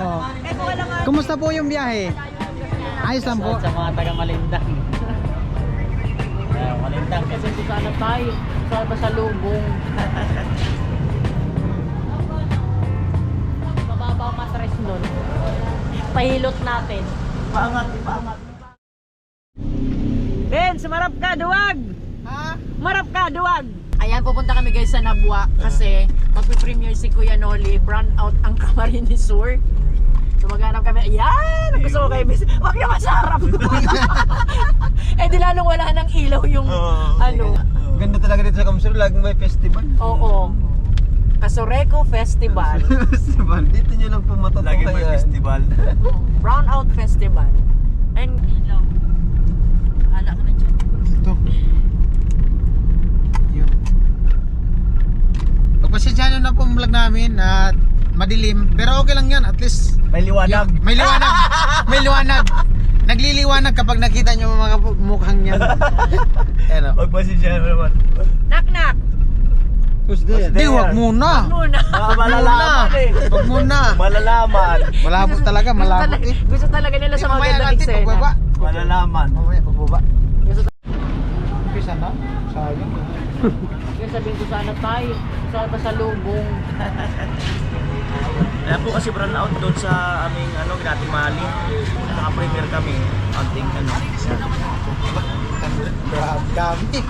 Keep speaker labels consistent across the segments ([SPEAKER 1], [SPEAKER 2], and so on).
[SPEAKER 1] Oh. Kumusta po yung biyahe? Ayos lang po.
[SPEAKER 2] Sa mga taga Malindang. Malindang kasi kung saan tayo. Sa lubong. Mababa matres nun. Pahilot natin. Paangat. Ben, sumarap ka, duwag!
[SPEAKER 1] Ha?
[SPEAKER 2] Marap ka, duwag! Ayan, pupunta kami guys sa Nabua kasi magpipremiere si Kuya Noli, brand out ang Camarines Sur. So maghanap kami, ayan! Gusto ko kayo, huwag niya masarap! Eh di lalong wala ng ilaw yung ano.
[SPEAKER 3] Ganda talaga dito sa Kamsur, laging may festival.
[SPEAKER 2] Oo. Kasoreco Festival.
[SPEAKER 3] Festival, dito nyo lang po matatayan. Lagi may festival.
[SPEAKER 2] Brown Out Festival. And ilaw. Bahala ka na dyan.
[SPEAKER 1] Ito. Yun. Pagpasensyahan nyo na po ang vlog namin at madilim. Pero okay lang yan, at least
[SPEAKER 3] May liwanag.
[SPEAKER 1] may liwanag. May liwanag. Nagliliwanag kapag nakita nyo mga mukhang yan. Ano?
[SPEAKER 3] Pagpasensya naman.
[SPEAKER 2] Knock knock!
[SPEAKER 3] Who's there?
[SPEAKER 1] Di, wag muna.
[SPEAKER 2] Muna.
[SPEAKER 3] Malalaman eh.
[SPEAKER 1] Wag muna.
[SPEAKER 3] Malalaman.
[SPEAKER 1] Malabot talaga, malabot eh.
[SPEAKER 2] Gusto talaga nila sa
[SPEAKER 1] Mamaya
[SPEAKER 2] magandang
[SPEAKER 1] natin pagbaba.
[SPEAKER 2] eksena.
[SPEAKER 3] Malalaman.
[SPEAKER 1] Mamaya pagbaba.
[SPEAKER 2] Gusto
[SPEAKER 1] Pisa na? Sayang.
[SPEAKER 2] Kaya sabihin ko sana tayo. Sa lubong.
[SPEAKER 3] Kaya po kasi brand out doon sa aming nating mali. Naka-premiere kami. Anting
[SPEAKER 1] Grabe kami.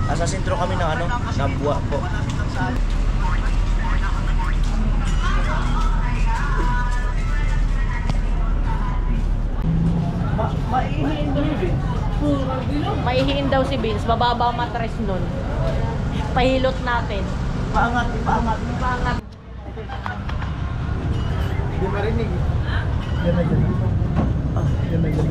[SPEAKER 3] Nasa sentro kami ng Nabua po.
[SPEAKER 2] Maihiin daw si Vince. Mababa ang matres nun. Pahilot natin.
[SPEAKER 3] Paangat.
[SPEAKER 2] Pangat.
[SPEAKER 1] Hindi marinig. Yan na yan. Yan na yan.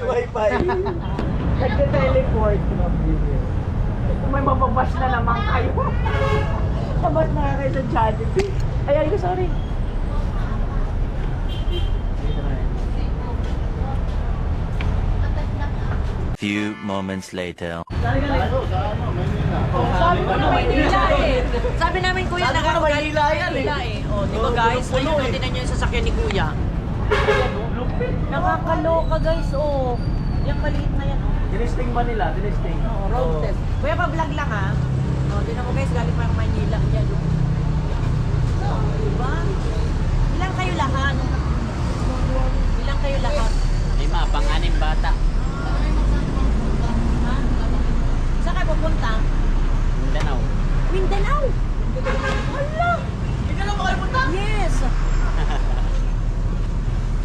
[SPEAKER 3] Wi-Fi.
[SPEAKER 2] Nagka-teleport. May mababash na naman kayo. Sabat na kayo sa Jollibee. Ay, sorry.
[SPEAKER 4] Few moments later.
[SPEAKER 2] Sabi ko na Maynila eh. Sabi namin kuya
[SPEAKER 3] Sabi ko na Maynila yan eh.
[SPEAKER 2] O, di ba guys? Ayun, tinan nyo yung sasakyan ni kuya. Nakakaloka guys, oh. Yung maliit na yan, oh.
[SPEAKER 3] Dinesting ba nila? Dinesting?
[SPEAKER 2] Oo, road test. Kuya, pa-vlog lang ha. O, tinan mo guys, galing pa yung Maynila. Yan, oh. Diba? Ilang kayo lahat? Ilang kayo lahat?
[SPEAKER 4] 5, pang-anim bata.
[SPEAKER 2] Ha? Saan kayo pupunta?
[SPEAKER 4] Mindanao.
[SPEAKER 2] Mindanao! Hala!
[SPEAKER 3] Hindi ka lang makapunta?
[SPEAKER 2] Yes!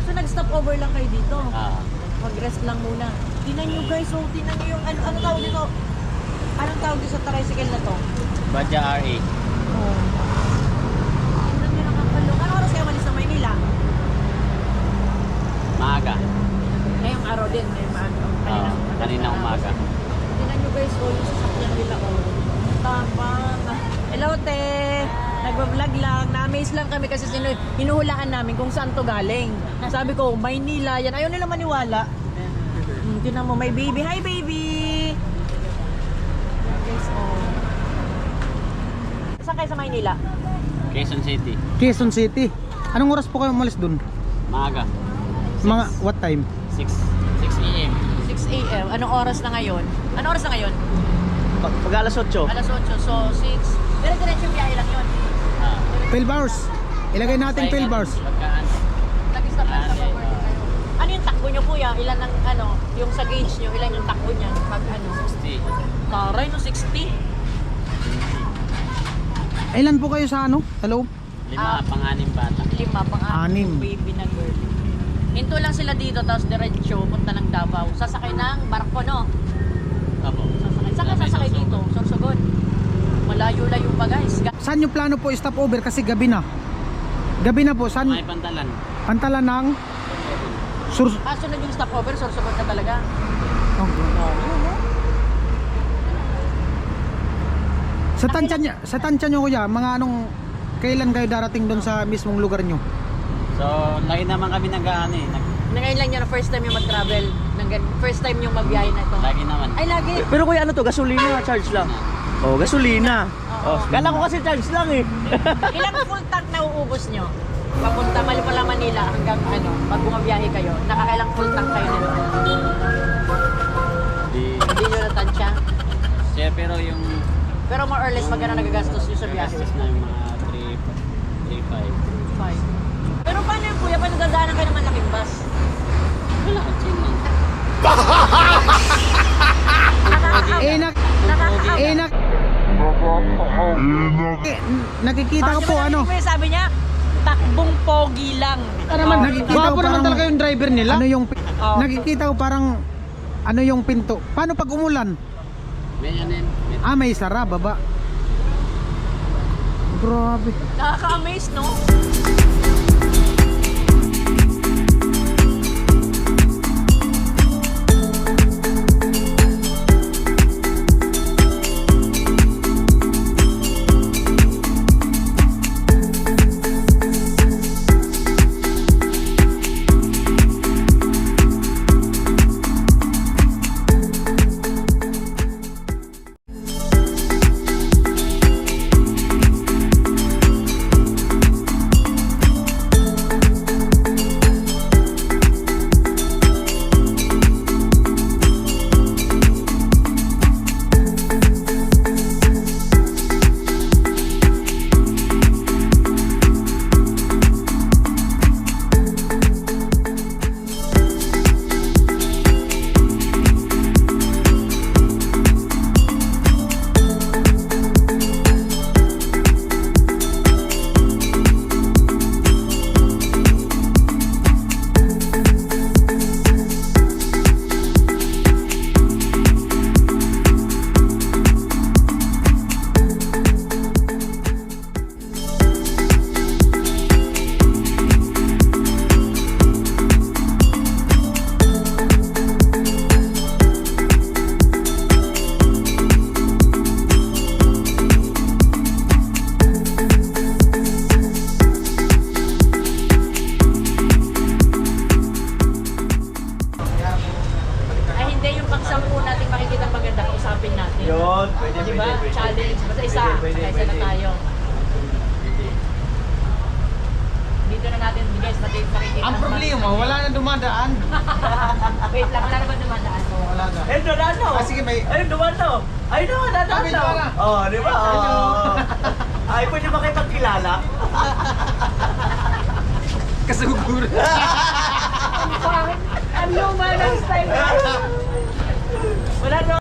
[SPEAKER 2] So nag-stop over lang kayo dito? Mag-rest lang muna. Tingnan nyo guys, oh, tingnan nyo yung, ano tawag dito? Anong tawag dito sa tricycle na to?
[SPEAKER 4] Badja RA.
[SPEAKER 2] Oh. Tingnan nyo nakakalong. Ano oras kayo malis sa Maynila?
[SPEAKER 4] Maaga.
[SPEAKER 2] Ngayong araw din, ngayong
[SPEAKER 4] Kaninang umaga.
[SPEAKER 2] Tingnan nyo guys, oh, yung sasakyan nila, oh. Tapang. Hello, te! Nagbablog lang. Na-amaze lang kami kasi hinuhulaan namin kung saan to galing. Sabi ko, Maynila yan. Ayaw nila maniwala. Tingnan mo, may baby. Hi, baby! Yan guys, oh. Saan kayo sa Maynila?
[SPEAKER 4] Quezon City.
[SPEAKER 1] Quezon City. Anong oras po kayo umalis dun?
[SPEAKER 4] Maaga.
[SPEAKER 1] Mga what time?
[SPEAKER 4] 6 AM.
[SPEAKER 2] 6 a.m. Anong oras na ngayon? Anong oras na ngayon?
[SPEAKER 3] Pag alas 8.
[SPEAKER 2] Alas 8. So, 6. Pero diretso biyahe lang yun.
[SPEAKER 1] 12 hours. Ilagay natin 12 hours.
[SPEAKER 4] Pagkaan.
[SPEAKER 2] Nag-stop lang sa power kayo. Ano yung takbo nyo kuya? Ilan ang yung sa gauge nyo, ilan yung takbo niya? Pag
[SPEAKER 4] 60.
[SPEAKER 2] Taray no, 60.
[SPEAKER 1] Ilan po kayo sa sa loob?
[SPEAKER 4] 5, pang-anim bata.
[SPEAKER 2] 5 pang
[SPEAKER 1] Anim.
[SPEAKER 2] baby na girl. Hinto lang sila dito, tapos diretso, punta ng Davao. Sasakay ng barko, no?
[SPEAKER 4] Opo.
[SPEAKER 2] Sasakay. Saan ka sasakay dito? Sorsogon. Malayo-layo pa guys.
[SPEAKER 1] Saan yung plano po stop over kasi gabi na? Gabi na po, saan?
[SPEAKER 4] May Pantalan.
[SPEAKER 1] Pantalan ng
[SPEAKER 2] Sunod yung stopover, Sorsogon na talaga.
[SPEAKER 1] Oh.
[SPEAKER 2] Yun, no?
[SPEAKER 1] Sa tansya nyo kuya, mga anong kailan kayo darating doon sa mismong lugar nyo?
[SPEAKER 4] So, lagi naman kami nag-ano eh.
[SPEAKER 2] Ngayon lang yun, first time yung mag-travel. First time yung magbiyahe na ito.
[SPEAKER 4] Lagi naman.
[SPEAKER 2] Ay, lagi.
[SPEAKER 3] Pero kuya, ano to? Gasolina, charge lang. Oh, gasolina. Oh, kala ko kasi charge lang eh.
[SPEAKER 2] Ilang full tank na uubos nyo? Papunta Malipala, Manila hanggang ano, pag bumabiyahe kayo, nakakailang full tank kayo nito? Hindi nyo natansya?
[SPEAKER 4] Siya, pero yung
[SPEAKER 2] Pero more or less, magkano nagagastos nyo sa biyahe?
[SPEAKER 4] gastos na yung mga 3, 3, 5.
[SPEAKER 2] Fine. Pero paano yung kuya? Paano dadaanan kayo ng malaking bus?
[SPEAKER 4] Wala, chill lang.
[SPEAKER 1] Nakikita ko po ano.
[SPEAKER 2] Sabi niya, takbong pogi lang.
[SPEAKER 1] Nakikita ko parang talaga yung driver nila. Ano yung
[SPEAKER 2] Oh.
[SPEAKER 1] nakikita ko parang ano yung pinto. Paano pag umulan?
[SPEAKER 4] May ano yun.
[SPEAKER 1] May sara baba. Grabe.
[SPEAKER 2] Nakaka-amaze, no? Ay, hindi yung pang-sampu natin makikita maganda, kausapin natin.
[SPEAKER 3] Yun, pwede,
[SPEAKER 2] Diba? Challenge. Basta isa. Isa na tayo. Dito na natin, guys, makikita.
[SPEAKER 1] Ang problema, wala na dumadaan.
[SPEAKER 2] Wait lang, wala naman dumadaan.
[SPEAKER 1] Wala na.
[SPEAKER 3] Eh, Donado!
[SPEAKER 1] Sige, may
[SPEAKER 3] Ay, Donado! Ay, Donado!
[SPEAKER 1] Ay, Donado!
[SPEAKER 3] Oh, di ba?
[SPEAKER 1] Hello.
[SPEAKER 3] Oh. Ay, pwede ba kayo pagkilala?
[SPEAKER 1] kasuguro.